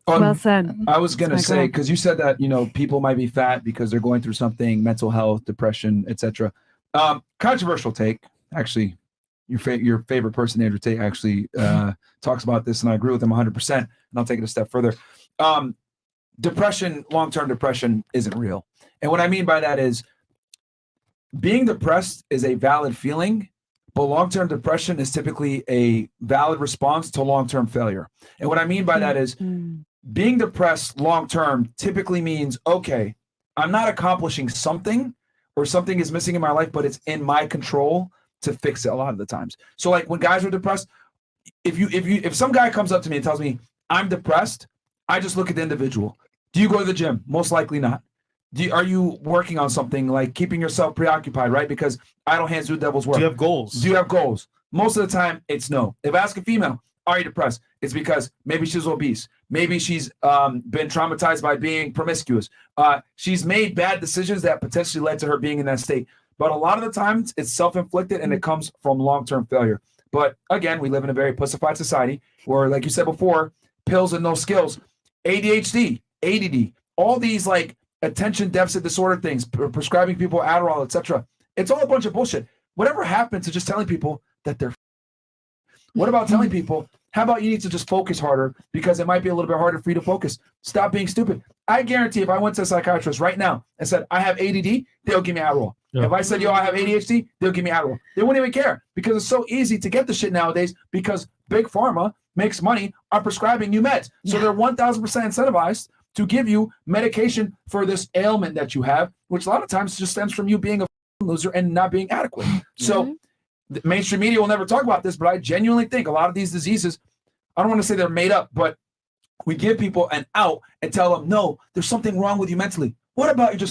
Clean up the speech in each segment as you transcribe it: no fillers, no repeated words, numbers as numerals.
Well said. I was gonna say, because you said that people might be fat because they're going through something, mental health, depression, etc. Controversial take. Actually, your favorite person, Andrew Tate, actually talks about this, and I agree with him 100%. And I'll take it a step further. Depression, long-term depression, isn't real, and what I mean by that is being depressed is a valid feeling, but long-term depression is typically a valid response to long-term failure. And what I mean by that is being depressed long-term typically means, okay, I'm not accomplishing something or something is missing in my life, but it's in my control to fix it a lot of the times. So like when guys are depressed, if some guy comes up to me and tells me I'm depressed, I just look at the individual. Do you go to the gym? Most likely not. Are you working on something like keeping yourself preoccupied, right? Because idle hands do the devil's work. Do you have goals? Do you have goals? Most of the time, it's no. If I ask a female, are you depressed? It's because maybe she's obese. Maybe she's been traumatized by being promiscuous. She's made bad decisions that potentially led to her being in that state. But a lot of the times, it's self-inflicted and it comes from long-term failure. But again, we live in a very pussified society where, like you said before, pills and no skills, ADHD, ADD, all these like attention deficit disorder things, prescribing people Adderall, etc. It's all a bunch of bullshit. Whatever happened to just telling people that they're what about telling people, how about you need to just focus harder because it might be a little bit harder for you to focus. Stop being stupid. I guarantee if I went to a psychiatrist right now and said, I have ADD, they'll give me Adderall. Yeah. If I said, yo, I have ADHD, they'll give me Adderall. They wouldn't even care because it's so easy to get the shit nowadays because Big Pharma makes money on prescribing new meds. So they're 1,000% incentivized to give you medication for this ailment that you have, which a lot of times just stems from you being a loser and not being adequate. So the mainstream media will never talk about this, but I genuinely think a lot of these diseases, I don't want to say they're made up, but we give people an out and tell them, no, there's something wrong with you mentally. What about you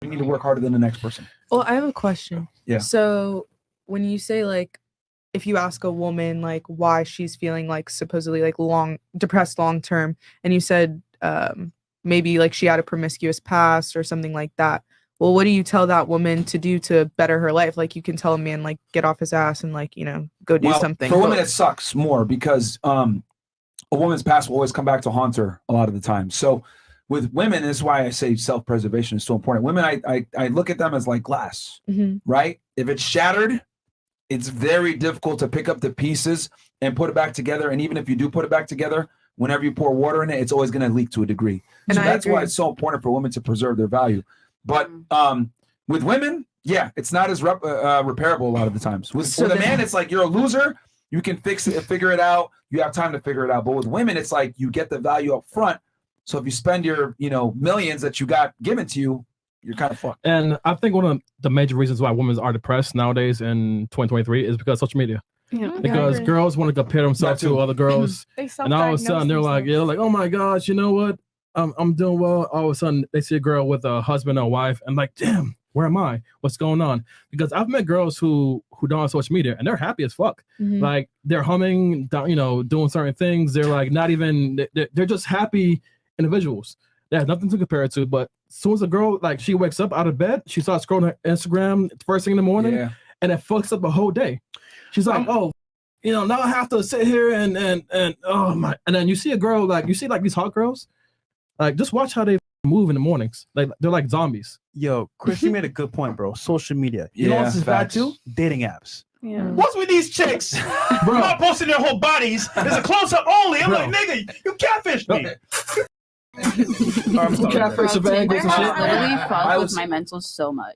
need to work harder than the next person? Well, I have a question. Yeah. So when you say like, if you ask a woman like why she's feeling like supposedly like depressed long term, and you said maybe like she had a promiscuous past or something like that. Well, what do you tell that woman to do to better her life? Like you can tell a man like get off his ass and like, go do something. For women, it sucks more because a woman's past will always come back to haunt her a lot of the time. So with women, this is why I say self-preservation is so important. Women, I look at them as like glass, right? If it's shattered, it's very difficult to pick up the pieces and put it back together. And even if you do put it back together, whenever you pour water in it, it's always going to leak to a degree. And so that's why it's so important for women to preserve their value. But with women, it's not as repairable a lot of the times. With a man, it's like you're a loser. You can fix it, figure it out. You have time to figure it out. But with women, it's like you get the value up front. So if you spend your millions that you got given to you, you're kind of fucked. And I think one of the major reasons why women are depressed nowadays in 2023 is because of social media. Yeah, because girls want to compare themselves to other girls, and all of a sudden they're like, oh my gosh, you know what? I'm doing well. All of a sudden they see a girl with a husband or wife, and like, damn, where am I? What's going on? Because I've met girls who don't have social media, and they're happy as fuck. Like they're humming, doing certain things. They're like not even. They're just happy individuals. They have nothing to compare it to. But as soon as a girl like she wakes up out of bed, she starts scrolling her Instagram first thing in the morning, and it fucks up a whole day. She's like, oh, now I have to sit here and oh my. And then you see a girl like these hot girls, like just watch how they move in the mornings. Like they're like zombies. Yo, Chris, you made a good point, bro. Social media. You know what's bad too? Dating apps. Yeah. What's with these chicks? Bro, not posting their whole bodies. There's a close up only. I'm like, nigga, you catfish me. I literally fuck with my mental so much.